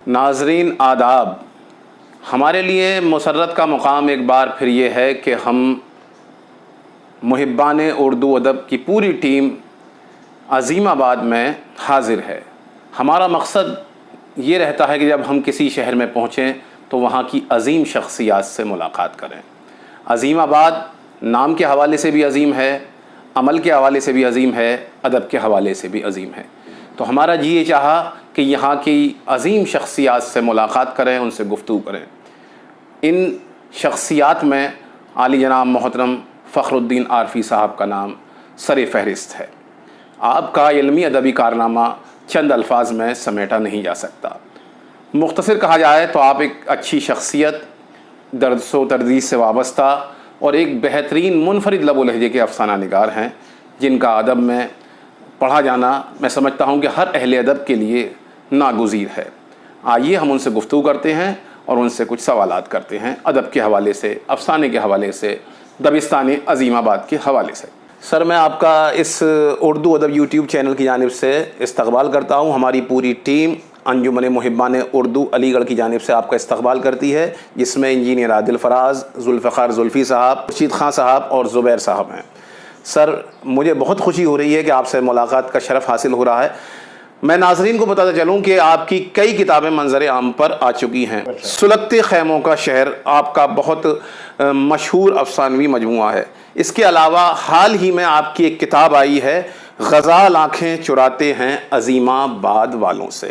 ناظرین آداب، ہمارے لیے مسرت کا مقام ایک بار پھر یہ ہے کہ ہم محبان اردو ادب کی پوری ٹیم عظیم آباد میں حاضر ہے۔ ہمارا مقصد یہ رہتا ہے کہ جب ہم کسی شہر میں پہنچیں تو وہاں کی عظیم شخصیات سے ملاقات کریں۔ عظیم آباد نام کے حوالے سے بھی عظیم ہے، عمل کے حوالے سے بھی عظیم ہے، ادب کے حوالے سے بھی عظیم ہے۔ تو ہمارا جی یہ چاہا کہ یہاں کی عظیم شخصیات سے ملاقات کریں، ان سے گفتگو کریں۔ ان شخصیات میں عالی جناب محترم فخر الدین عارفی صاحب کا نام سر فہرست ہے۔ آپ کا علمی ادبی کارنامہ چند الفاظ میں سمیٹا نہیں جا سکتا۔ مختصر کہا جائے تو آپ ایک اچھی شخصیت، درس و تدریس سے وابستہ اور ایک بہترین منفرد لب و لہجے کے افسانہ نگار ہیں، جن کا ادب میں پڑھا جانا میں سمجھتا ہوں کہ ہر اہل ادب کے لیے ناگزیر ہے۔ آئیے ہم ان سے گفتگو کرتے ہیں اور ان سے کچھ سوالات کرتے ہیں ادب کے حوالے سے، افسانے کے حوالے سے، دبستان عظیم آباد کے حوالے سے۔ سر، میں آپ کا اس اردو ادب یوٹیوب چینل کی جانب سے استقبال کرتا ہوں۔ ہماری پوری ٹیم انجمن محبان اردو علی گڑھ کی جانب سے آپ کا استقبال کرتی ہے، جس میں انجینئر عادل فراز، ذوالفقار زلفی صاحب، رشید خان صاحب اور زبیر صاحب ہیں۔ سر، مجھے بہت خوشی ہو رہی ہے کہ آپ سے ملاقات کا شرف حاصل ہو رہا ہے۔ میں ناظرین کو بتاتا چلوں کہ آپ کی کئی کتابیں منظر عام پر آ چکی ہیں۔ سلگتے خیموں کا شہر آپ کا بہت مشہور افسانوی مجموعہ ہے۔ اس کے علاوہ حال ہی میں آپ کی ایک کتاب آئی ہے، غزال آنکھیں چراتے ہیں عظیم آباد والوں سے۔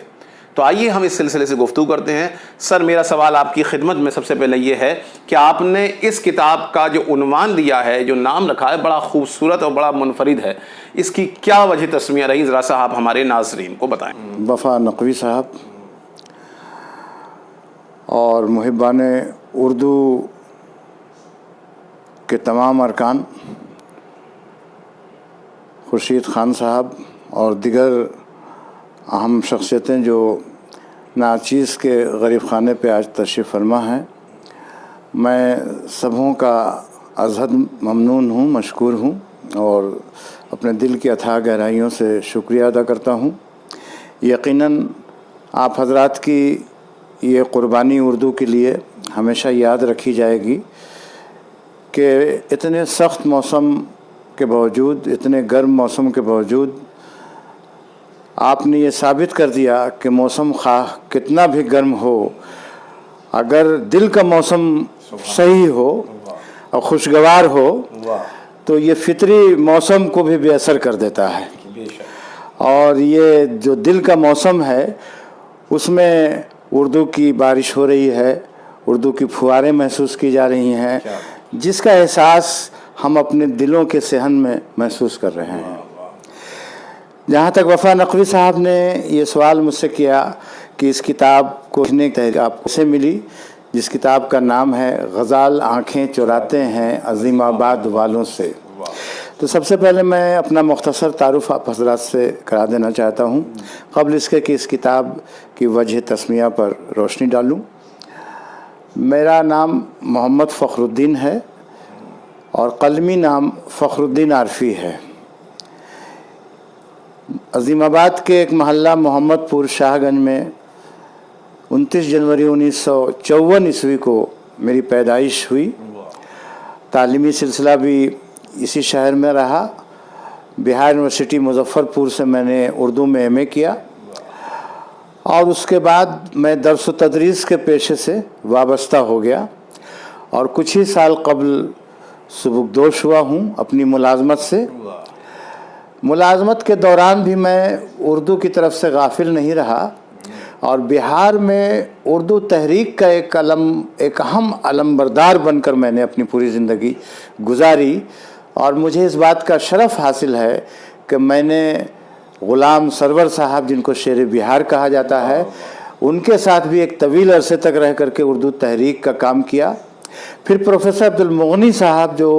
تو آئیے ہم اس سلسلے سے گفتگو کرتے ہیں۔ سر، میرا سوال آپ کی خدمت میں سب سے پہلے یہ ہے کہ آپ نے اس کتاب کا جو عنوان دیا ہے، جو نام رکھا ہے، بڑا خوبصورت اور بڑا منفرد ہے۔ اس کی کیا وجہ تسمیہ رہی، ذرا سا آپ ہمارے ناظرین کو بتائیں۔ وفا نقوی صاحب اور محبان اردو کے تمام ارکان، خورشید خان صاحب اور دیگر اہم شخصیتیں جو ناچیز کے غریب خانے پہ آج تشریف فرما ہیں، میں سبھوں کا از حد ممنون ہوں، مشکور ہوں اور اپنے دل کی اتھاہ گہرائیوں سے شکریہ ادا کرتا ہوں۔ یقیناً آپ حضرات کی یہ قربانی اردو کے لیے ہمیشہ یاد رکھی جائے گی کہ اتنے سخت موسم کے باوجود، اتنے گرم موسم کے باوجود آپ نے یہ ثابت کر دیا کہ موسم خواہ کتنا بھی گرم ہو، اگر دل کا موسم صحیح ہو اور خوشگوار ہو تو یہ فطری موسم کو بھی بے اثر کر دیتا ہے۔ اور یہ جو دل کا موسم ہے، اس میں اردو کی بارش ہو رہی ہے، اردو کی پھواریں محسوس کی جا رہی ہیں، جس کا احساس ہم اپنے دلوں کے صحن میں محسوس کر رہے ہیں۔ جہاں تک وفا نقوی صاحب نے یہ سوال مجھ سے کیا کہ اس کتاب کو لکھنے کی آپ کو سے ملی، جس کتاب کا نام ہے غزال آنکھیں چراتے ہیں عظیم آباد والوں سے، تو سب سے پہلے میں اپنا مختصر تعارف آپ حضرات سے کرا دینا چاہتا ہوں، قبل اس کے کہ اس کتاب کی وجہ تسمیہ پر روشنی ڈالوں۔ میرا نام محمد فخر الدین ہے اور قلمی نام فخر الدین عارفی ہے۔ عظیم آباد کے ایک محلہ محمد پور شاہ گنج میں 29 جنوری 1954 عیسوی کو میری پیدائش ہوئی۔ تعلیمی سلسلہ بھی اسی شہر میں رہا۔ بہار یونیورسٹی مظفر پور سے میں نے اردو میں ایم اے کیا اور اس کے بعد میں درس و تدریس کے پیشے سے وابستہ ہو گیا اور کچھ ہی سال قبل سبکدوش ہوا ہوں اپنی ملازمت سے۔ ملازمت کے دوران بھی میں اردو کی طرف سے غافل نہیں رہا اور بہار میں اردو تحریک کا ایک اہم علمبردار بن کر میں نے اپنی پوری زندگی گزاری، اور مجھے اس بات کا شرف حاصل ہے کہ میں نے غلام سرور صاحب، جن کو شیر بہار کہا جاتا ہے، ان کے ساتھ بھی ایک طویل عرصے تک رہ کر کے اردو تحریک کا کام کیا۔ پھر پروفیسر عبدالمغنی صاحب، جو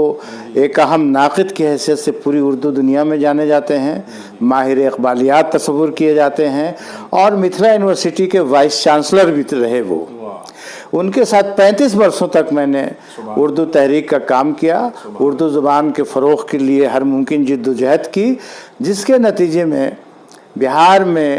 ایک اہم ناقد کی حیثیت سے پوری اردو دنیا میں جانے جاتے ہیں، ماہر اقبالیات تصور کیے جاتے ہیں اور متھلا یونیورسٹی کے وائس چانسلر بھی رہے وہ، ان کے ساتھ 35 برسوں تک میں نے اردو تحریک کا کام کیا، اردو زبان کے فروغ کے لیے ہر ممکن جد و جہد کی، جس کے نتیجے میں بہار میں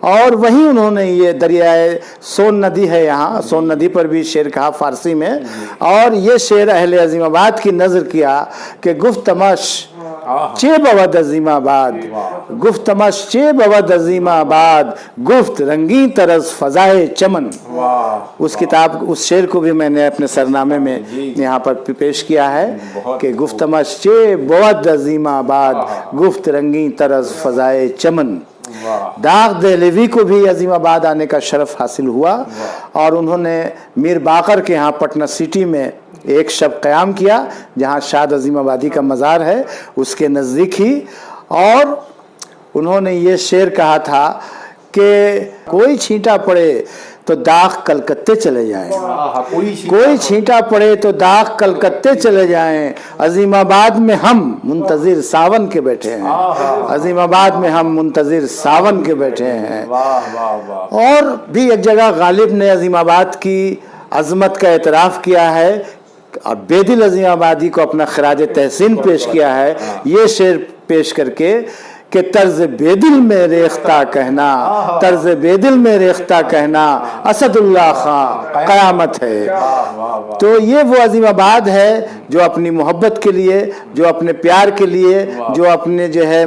اور وہیں انہوں نے یہ دریائے سون ندی ہے یہاں، سون ندی پر بھی شعر کہا فارسی میں، اور یہ شعر اہل عظیم آباد کی نظر کیا کہ گفتمش چے بود عظیم آباد، گفتمش چے بود عظیم آباد، گفت رنگین طرز فضائے چمن۔ اس کتاب اس شعر کو بھی میں نے اپنے سرنامے میں یہاں پر پیش کیا ہے کہ گفتمش چے بود عظیم آباد، گفت رنگین طرز فضائے چمن۔ داغ دہلوی کو بھی عظیم آباد آنے کا شرف حاصل ہوا، اور انہوں نے میر باقر کے ہاں پٹنہ سٹی میں ایک شب قیام کیا جہاں شاد عظیم آبادی کا مزار ہے، اس کے نزدیک ہی، اور انہوں نے یہ شعر کہا تھا کہ کوئی چھینٹا پڑے تو داغ کلکتے چلے جائیں، کوئی چھینٹا پڑے تو داغ کلکتے چلے جائیں، عظیم آباد میں ہم منتظر ساون کے بیٹھے ہیں، عظیم آباد میں ہم منتظر ساون کے بیٹھے ہیں۔ اور بھی ایک جگہ غالب نے عظیم آباد کی عظمت کا اعتراف کیا ہے اور بے دل عظیم آبادی کو اپنا خراج تحسین پیش کیا ہے یہ شعر پیش کر کے کہ طرز بے دل میں ریختہ کہنا، طرز بے دل میں ریختہ کہنا، اسد اللہ خان قیامت ہے۔ تو یہ وہ عظیم آباد ہے جو اپنی محبت کے لیے، جو اپنے پیار کے لیے، جو اپنے جو ہے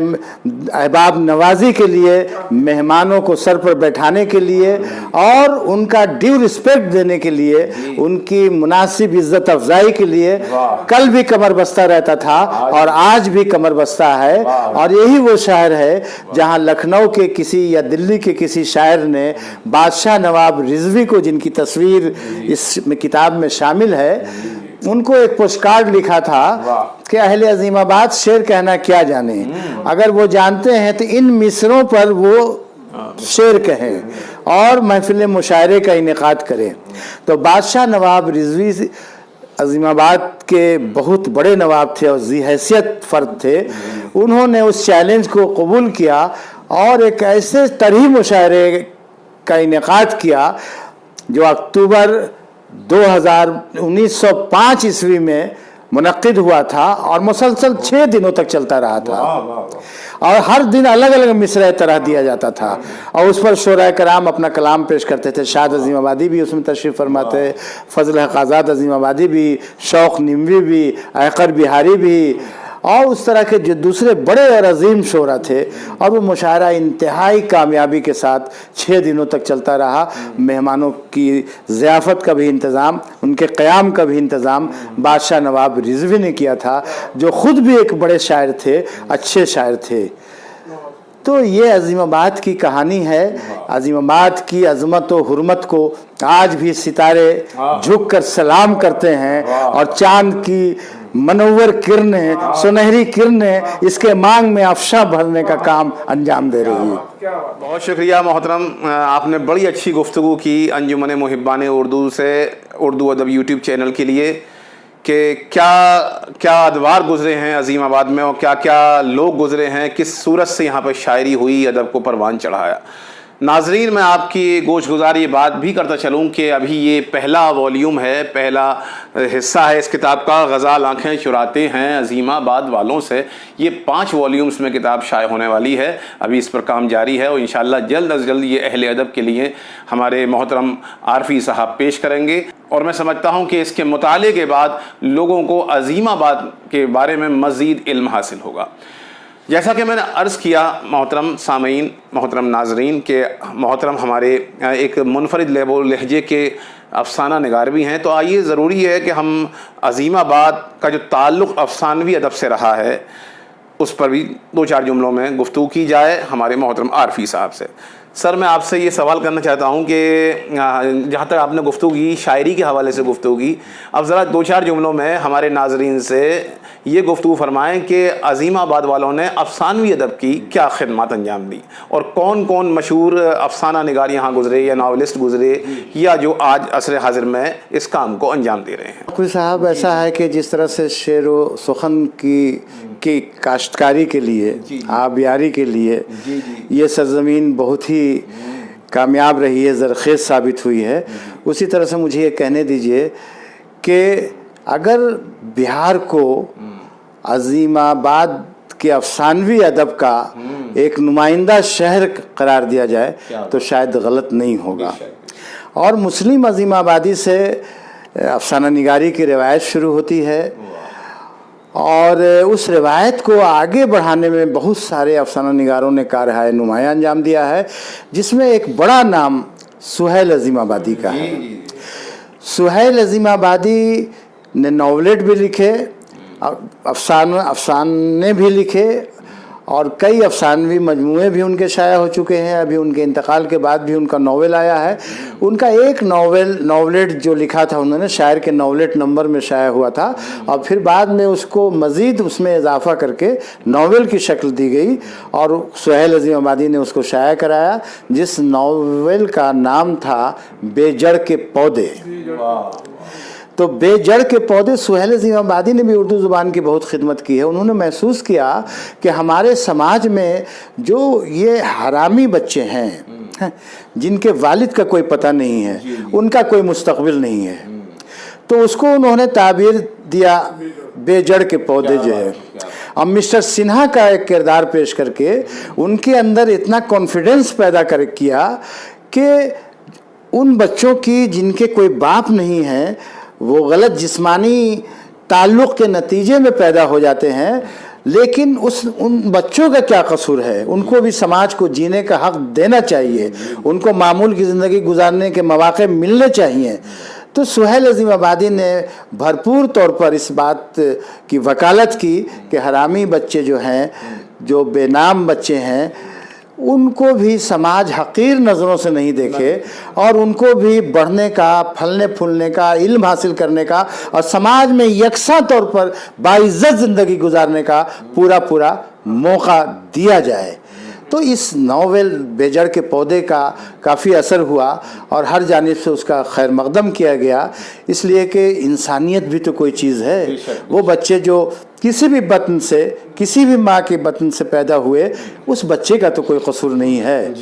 احباب نوازی کے لیے، مہمانوں کو سر پر بیٹھانے کے لیے اور ان کا ڈیو رسپیکٹ دینے کے لیے، ان کی مناسب عزت افزائی کے لیے کل بھی کمر بستہ رہتا تھا اور آج بھی کمر بستہ ہے۔ اور یہی وہ شہر ہے جہاں لکھنؤ کے کسی یا دلی کے کسی شاعر نے بادشاہ نواب رضوی کو، جن کی تصویر اس کتاب میں شامل ہے، ان کو ایک پوسٹ کارڈ لکھا تھا کہ اہل عظیم آباد شعر کہنا کیا جانے، اگر وہ جانتے ہیں تو ان مصروں پر وہ شعر کہیں اور محفل مشاعرے کا انعقاد کریں۔ تو بادشاہ نواب رضوی عظیم آباد کے بہت بڑے نواب تھے اور ذی حیثیت فرد تھے، انہوں نے اس چیلنج کو قبول کیا اور ایک ایسے طرح مشاعرے کا انعقاد کیا جو اکتوبر 1905 عیسوی میں منعقد ہوا تھا اور مسلسل 6 دنوں تک چلتا رہا تھا، اور ہر دن الگ الگ مصرعہ طرح دیا جاتا تھا، اور اس پر شعراء کرام اپنا کلام پیش کرتے تھے۔ شاد عظیم آبادی بھی اس میں تشریف فرماتے، فضل حق آزاد عظیم آبادی بھی، شوق نموی بھی، ایقر بہاری بھی، اور اس طرح کے جو دوسرے بڑے اور عظیم شعراء تھے، اور وہ مشاعرہ انتہائی کامیابی کے ساتھ 6 دنوں تک چلتا رہا۔ مہمانوں کی ضیافت کا بھی انتظام، ان کے قیام کا بھی انتظام بادشاہ نواب رضوی نے کیا تھا، جو خود بھی ایک بڑے شاعر تھے، اچھے شاعر تھے۔ تو یہ عظیم آباد کی کہانی ہے۔ عظیم آباد کی عظمت و حرمت کو آج بھی ستارے جھک کر سلام کرتے ہیں، اور چاند کی منور کرنیں، سنہری کرنیں اس کے مانگ میں افشاں بھرنے کا کام انجام دے رہی ہے۔ بہت شکریہ محترم، آپ نے بڑی اچھی گفتگو کی انجمن محبان اردو سے، اردو ادب یوٹیوب چینل کے لیے، کہ کیا ادوار گزرے ہیں عظیم آباد میں اور کیا لوگ گزرے ہیں، کس صورت سے یہاں پہ شاعری ہوئی، ادب کو پروان چڑھایا۔ ناظرین، میں آپ کی گوش گزار یہ بات بھی کرتا چلوں کہ ابھی یہ پہلا والیوم ہے، پہلا حصہ ہے اس کتاب کا، غزال آنکھیں چراتے ہیں عظیم آباد والوں سے۔ یہ 5 والیومز میں کتاب شائع ہونے والی ہے، ابھی اس پر کام جاری ہے، اور انشاءاللہ جلد از جلد یہ اہل ادب کے لیے ہمارے محترم عارفی صاحب پیش کریں گے۔ اور میں سمجھتا ہوں کہ اس کے مطالعے کے بعد لوگوں کو عظیم آباد کے بارے میں مزید علم حاصل ہوگا۔ جیسا کہ میں نے عرض کیا محترم سامعین، محترم ناظرین، کہ محترم ہمارے ایک منفرد لہب و لہجے کے افسانہ نگار بھی ہیں، تو آئیے ضروری ہے کہ ہم عظیم آباد کا جو تعلق افسانوی ادب سے رہا ہے اس پر بھی 2-4 جملوں میں گفتگو کی جائے ہمارے محترم عارفی صاحب سے۔ سر، میں آپ سے یہ سوال کرنا چاہتا ہوں کہ جہاں تک آپ نے گفتگو کی، شاعری کے حوالے سے گفتگو کی، اب ذرا 2-4 جملوں میں ہمارے ناظرین سے یہ گفتگو فرمائیں کہ عظیم آباد والوں نے افسانوی ادب کی کیا خدمات انجام دی، اور کون کون مشہور افسانہ نگار یہاں گزرے یا ناولسٹ گزرے یا جو آج عصر حاضر میں اس کام کو انجام دے رہے ہیں۔ کوئی صاحب ایسا ہے کہ جس طرح سے شعر و سخن کی کاشتکاری کے لیے، آبیاری کے لیے یہ سرزمین بہت ہی کامیاب رہی ہے، زرخیز ثابت ہوئی ہے، اسی طرح سے مجھے یہ کہنے دیجئے کہ اگر بہار کو عظیم آباد کے افسانوی ادب کا ایک نمائندہ شہر قرار دیا جائے تو شاید غلط نہیں ہوگا۔ اور مسلم عظیم آبادی سے افسانہ نگاری کی روایت شروع ہوتی ہے، اور اس روایت کو آگے بڑھانے میں بہت سارے افسانہ نگاروں نے کارہائے نمایاں انجام دیا ہے، جس میں ایک بڑا نام سہیل عظیم آبادی کا ہے۔ سہیل عظیم آبادی نے ناولٹ بھی لکھے، افسانے بھی لکھے، اور کئی افسانوی مجموعے بھی ان کے شائع ہو چکے ہیں۔ ابھی ان کے انتقال کے بعد بھی ان کا ناول آیا ہے۔ ان کا ایک ناولٹ جو لکھا تھا انہوں نے، شاعر کے ناولٹ نمبر میں شائع ہوا تھا، اور پھر بعد میں اس کو مزید اس میں اضافہ کر کے ناول کی شکل دی گئی، اور سہیل عظیم آبادی نے اس کو شائع کرایا، جس ناول کا نام تھا بے جڑ کے پودے۔ تو بے جڑ کے پودے، سہیل عظیم آبادی نے بھی اردو زبان کی بہت خدمت کی ہے۔ انہوں نے محسوس کیا کہ ہمارے سماج میں جو یہ حرامی بچے ہیں، جن کے والد کا کوئی پتہ نہیں ہے، ان کا کوئی مستقبل نہیں ہے، تو اس کو انہوں نے تعبیر دیا بے جڑ کے پودے جو ہے۔ اب مسٹر سنہا کا ایک کردار پیش کر کے ان کے اندر اتنا کانفیڈنس پیدا کیا کہ ان بچوں کی جن کے کوئی باپ نہیں ہے، وہ غلط جسمانی تعلق کے نتیجے میں پیدا ہو جاتے ہیں، لیکن ان بچوں کا کیا قصور ہے؟ ان کو بھی سماج کو جینے کا حق دینا چاہیے، ان کو معمول کی زندگی گزارنے کے مواقع ملنے چاہیے۔ تو سہیل عظیم آبادی نے بھرپور طور پر اس بات کی وکالت کی کہ حرامی بچے جو ہیں، جو بے نام بچے ہیں، ان کو بھی سماج حقیر نظروں سے نہیں دیکھے، اور ان کو بھی بڑھنے کا، پھلنے پھولنے کا، علم حاصل کرنے کا، اور سماج میں یکساں طور پر باعزت زندگی گزارنے کا پورا موقع دیا جائے۔ تو اس ناول بے جڑ کے پودے کا کافی اثر ہوا، اور ہر جانب سے اس کا خیر مقدم کیا گیا، اس لیے کہ انسانیت بھی تو کوئی چیز ہے۔ وہ بچے جو کسی بھی بطن سے، کسی بھی ماں کے بطن سے پیدا ہوئے، اس بچے کا تو کوئی قصور نہیں ہے،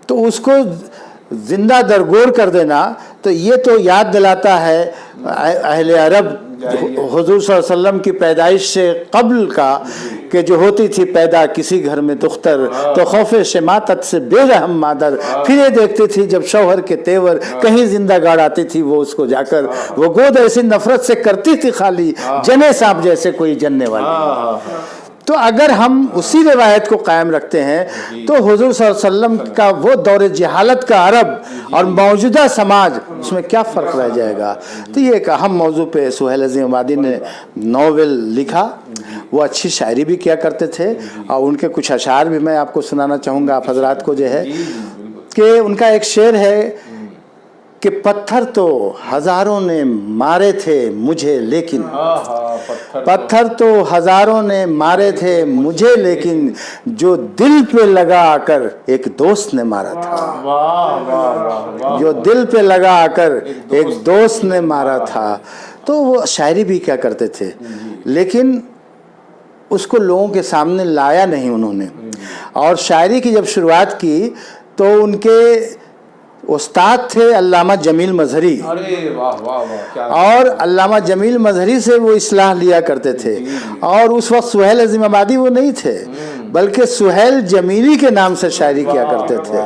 تو اس کو زندہ درگور کر دینا، تو یہ تو یاد دلاتا ہے اہل عرب حضور صلی اللہ علیہ وسلم کی پیدائش سے قبل کا، کہ جو ہوتی تھی پیدا کسی گھر میں دختر، تو خوف شماتت سے بے رحم مادر پھر یہ دیکھتی تھی جب شوہر کے تیور کہیں زندہ گاڑ آتی تھی، وہ اس کو جا کر وہ گود ایسی نفرت سے کرتی تھی خالی، جنے سانپ جیسے کوئی جننے والی۔ تو اگر ہم اسی روایت کو قائم رکھتے ہیں تو حضور صلی اللہ علیہ وسلم کا وہ دور جہالت کا عرب اور موجودہ سماج، اس میں کیا فرق رہ جائے گا؟ تو یہ ایک اہم موضوع پہ سہیل عظیم آبادی نے ناول لکھا۔ وہ اچھی شاعری بھی کیا کرتے تھے، اور ان کے کچھ اشعار بھی میں آپ کو سنانا چاہوں گا آپ حضرات کو، جو ہے کہ ان کا ایک شعر ہے کہ پتھر تو ہزاروں نے مارے تھے مجھے لیکن، پتھر تو ہزاروں نے مارے تھے مجھے لیکن، جو دل پہ لگا آ کر ایک دوست نے مارا تھا، جو دل پہ لگا آ کر ایک دوست نے مارا تھا۔ تو وہ شاعری بھی کیا کرتے تھے، لیکن اس کو لوگوں کے سامنے لایا نہیں انہوں نے، اور شاعری کی جب شروعات کی تو ان کے استاد تھے علامہ جمیل مظہری، اور علامہ جمیل مظہری سے وہ اصلاح لیا کرتے تھے، اور اس وقت سہیل عظیم آبادی وہ نہیں تھے، بلکہ سہیل جمیلی کے نام سے شاعری کیا کرتے تھے،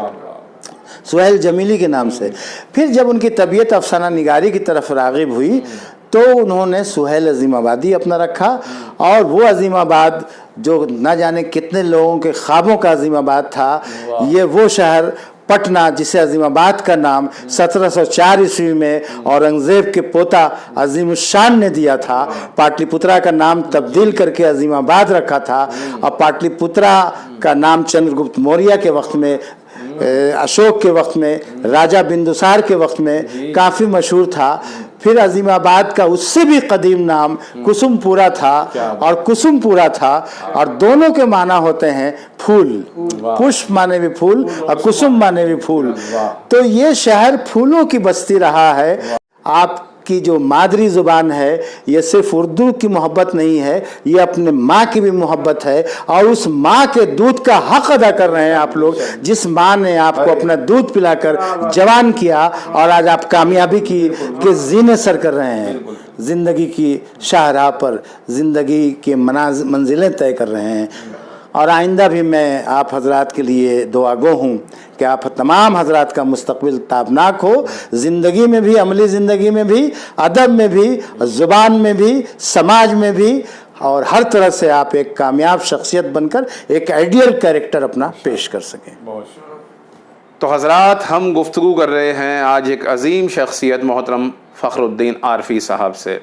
سہیل جمیلی کے نام سے۔ پھر جب ان کی طبیعت افسانہ نگاری کی طرف راغب ہوئی تو انہوں نے سہیل عظیم آبادی اپنا رکھا، اور وہ عظیم آباد جو نہ جانے کتنے لوگوں کے خوابوں کا عظیم آباد تھا، یہ وہ شہر پٹنہ جسے عظیم آباد کا نام 1704 عیسوی میں اورنگزیب کے پوتا عظیم الشان نے دیا تھا، پاٹلی پترا کا نام تبدیل کر کے عظیم آباد رکھا تھا، اور پاٹلی پترا کا نام چندر گپت موریہ کے وقت میں، اشوک کے وقت میں، راجہ بندوسار کے وقت میں کافی مشہور تھا۔ پھر عظیم آباد کا اس سے بھی قدیم نام کسم پورا تھا، اور کسم پورا تھا، اور دونوں کے معنی ہوتے ہیں پھول، پشپ مانے بھی پھول اور کسم مانے بھی پھول۔ تو یہ شہر پھولوں کی بستی رہا ہے۔ آپ کی جو مادری زبان ہے یہ صرف اردو کی محبت نہیں ہے، یہ اپنے ماں کی بھی محبت ہے، اور اس ماں کے دودھ کا حق ادا کر رہے ہیں آپ لوگ، جس ماں نے آپ کو اپنا دودھ پلا کر جوان کیا، اور آج آپ کامیابی کے زینے سر کر رہے ہیں، زندگی کی شاہراہ پر زندگی کے منزلیں طے کر رہے ہیں۔ اور آئندہ بھی میں آپ حضرات کے لیے دعا گو ہوں کہ آپ تمام حضرات کا مستقبل تابناک ہو، زندگی میں بھی، عملی زندگی میں بھی، ادب میں بھی، زبان میں بھی، سماج میں بھی، اور ہر طرح سے آپ ایک کامیاب شخصیت بن کر ایک آئیڈیل کیریکٹر اپنا پیش کر سکیں۔ تو حضرات، ہم گفتگو کر رہے ہیں آج ایک عظیم شخصیت محترم فخر الدین عارفی صاحب سے۔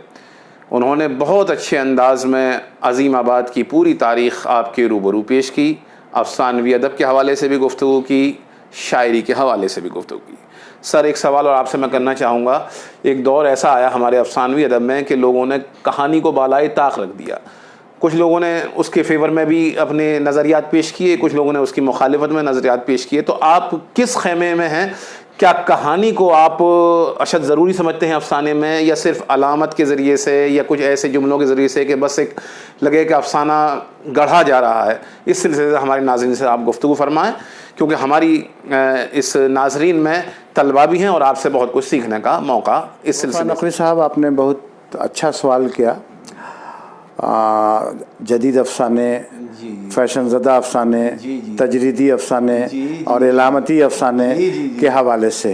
انہوں نے بہت اچھے انداز میں عظیم آباد کی پوری تاریخ آپ کے روبرو پیش کی، افسانوی ادب کے حوالے سے بھی گفتگو کی، شاعری کے حوالے سے بھی گفتگو کی۔ سر، ایک سوال اور آپ سے میں کرنا چاہوں گا۔ ایک دور ایسا آیا ہمارے افسانوی ادب میں کہ لوگوں نے کہانی کو بالائے طاق رکھ دیا، کچھ لوگوں نے اس کے فیور میں بھی اپنے نظریات پیش کیے، کچھ لوگوں نے اس کی مخالفت میں نظریات پیش کیے، تو آپ کس خیمے میں ہیں؟ کیا کہانی کو آپ اشد ضروری سمجھتے ہیں افسانے میں، یا صرف علامت کے ذریعے سے یا کچھ ایسے جملوں کے ذریعے سے کہ بس ایک لگے کہ افسانہ گڑھا جا رہا ہے؟ اس سلسلے سے ہمارے ناظرین سے آپ گفتگو فرمائیں، کیونکہ ہماری اس ناظرین میں طلبہ بھی ہیں اور آپ سے بہت کچھ سیکھنے کا موقع اس سلسلے میں۔ نقوی صاحب، آپ نے بہت اچھا سوال کیا۔ جدید افسانے، فیشن زدہ افسانے، تجریدی افسانے اور علامتی افسانے کے حوالے سے،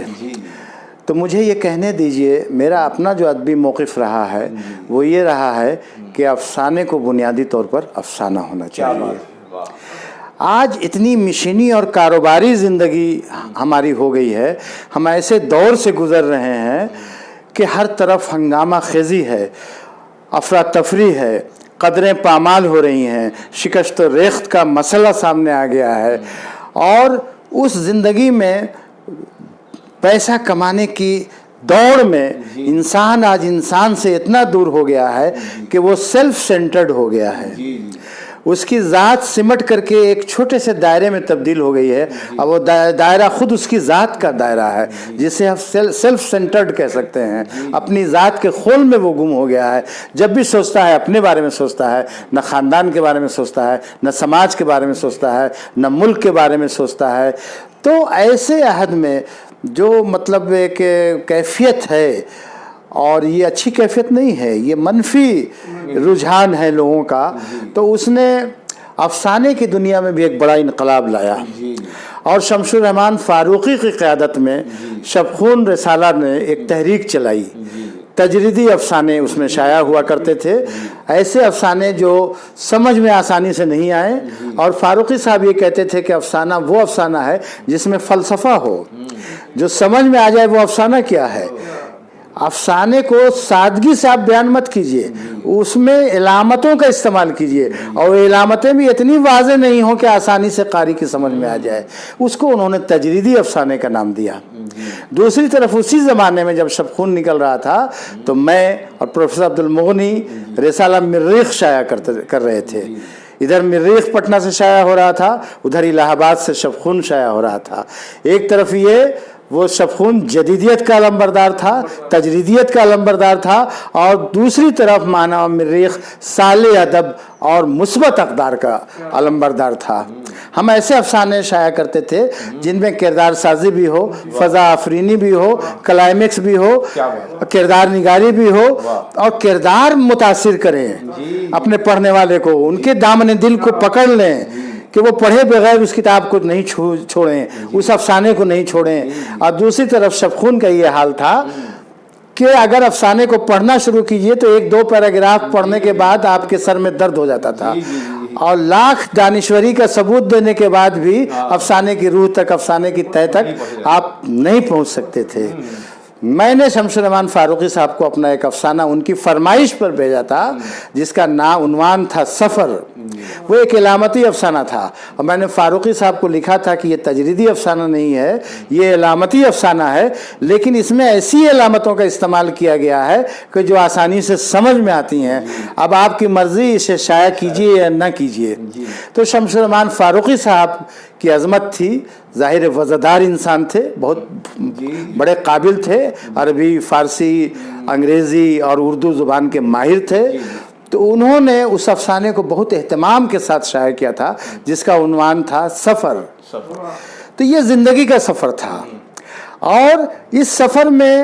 تو مجھے یہ کہنے دیجئے، میرا اپنا جو ادبی موقف رہا ہے وہ یہ رہا ہے کہ افسانے کو بنیادی طور پر افسانہ ہونا چاہیے۔ آج اتنی مشینی اور کاروباری زندگی ہماری ہو گئی ہے، ہم ایسے دور سے گزر رہے ہیں کہ ہر طرف ہنگامہ خیزی ہے، افراتفری ہے، قدریں پامال ہو رہی ہیں، شکست و ریخت کا مسئلہ سامنے آ گیا ہے، اور اس زندگی میں پیسہ کمانے کی دوڑ میں انسان آج انسان سے اتنا دور ہو گیا ہے کہ وہ سیلف سینٹرڈ ہو گیا ہے۔ اس کی ذات سمٹ کر کے ایک چھوٹے سے دائرے میں تبدیل ہو گئی ہے، اور وہ دائرہ خود اس کی ذات کا دائرہ ہے، جسے ہم سیلف سینٹرڈ کہہ سکتے ہیں۔ اپنی ذات کے خول میں وہ گم ہو گیا ہے، جب بھی سوچتا ہے اپنے بارے میں سوچتا ہے، نہ خاندان کے بارے میں سوچتا ہے، نہ سماج کے بارے میں سوچتا ہے، نہ ملک کے بارے میں سوچتا ہے۔ تو ایسے عہد میں جو مطلب ایک کیفیت ہے، اور یہ اچھی کیفیت نہیں ہے، یہ منفی رجحان ہے لوگوں کا، تو اس نے افسانے کی دنیا میں بھی ایک بڑا انقلاب لایا، اور شمس الرحمن فاروقی کی قیادت میں شبخون رسالہ نے ایک تحریک چلائی۔ تجریدی افسانے اس میں شائع ہوا کرتے تھے، ایسے افسانے جو سمجھ میں آسانی سے نہیں آئے، اور فاروقی صاحب یہ کہتے تھے کہ افسانہ وہ افسانہ ہے جس میں فلسفہ ہو، جو سمجھ میں آ جائے وہ افسانہ کیا ہے۔ افسانے کو سادگی سے آپ بیان مت کیجئے، اس میں علامتوں کا استعمال کیجئے، اور علامتیں بھی اتنی واضح نہیں ہوں کہ آسانی سے قاری کی سمجھ میں آ جائے۔ اس کو انہوں نے تجریدی افسانے کا نام دیا۔ دوسری طرف اسی زمانے میں جب شبخون نکل رہا تھا تو میں اور پروفیسر عبد المغنی رسالہ مریخ شائع کر رہے تھے۔ ادھر مریخ پٹنہ سے شائع ہو رہا تھا، ادھر الہ آباد سے شبخون شائع ہو رہا تھا۔ ایک طرف یہ وہ شبخون جدیدیت کا علمبردار تھا، تجریدیت کا علمبردار تھا، اور دوسری طرف مانا مریخ صالح ادب اور مثبت اقدار کا علمبردار تھا۔ ہم ایسے افسانے شائع کرتے تھے جن میں کردار سازی بھی ہو، فضا آفرینی بھی ہو، کلائمیکس بھی ہو، کردار نگاری بھی ہو، اور کردار متاثر کریں اپنے پڑھنے والے کو، ان کے دامن دل کو پکڑ لیں کہ وہ پڑھے بغیر اس کتاب کو نہیں چھوڑیں، اس افسانے کو نہیں چھوڑیں۔ اور دوسری طرف شبخون کا یہ حال تھا کہ اگر افسانے کو پڑھنا شروع کیجئے تو ایک دو پیراگراف پڑھنے کے بعد آپ کے سر میں درد ہو جاتا تھا، اور لاکھ دانشوری کا ثبوت دینے کے بعد بھی افسانے کی روح تک، افسانے کی تہہ تک آپ نہیں پہنچ سکتے تھے۔ میں نے شمس الرحمن فاروقی صاحب کو اپنا ایک افسانہ ان کی فرمائش پر بھیجا تھا، جس کا عنوان تھا سفر۔ وہ ایک علامتی افسانہ تھا، اور میں نے فاروقی صاحب کو لکھا تھا کہ یہ تجریدی افسانہ نہیں ہے، یہ علامتی افسانہ ہے، لیکن اس میں ایسی علامتوں کا استعمال کیا گیا ہے کہ جو آسانی سے سمجھ میں آتی ہیں، اب آپ کی مرضی اسے شائع کیجیے یا نہ کیجیے۔ تو شمس الرحمن فاروقی صاحب کی عظمت تھی، ظاہر وزدار انسان تھے، بہت بڑے قابل تھے، عربی، فارسی، انگریزی اور اردو زبان کے ماہر تھے، تو انہوں نے اس افسانے کو بہت اہتمام کے ساتھ شائع کیا تھا، جس کا عنوان تھا سفر۔ تو یہ زندگی کا سفر تھا، اور اس سفر میں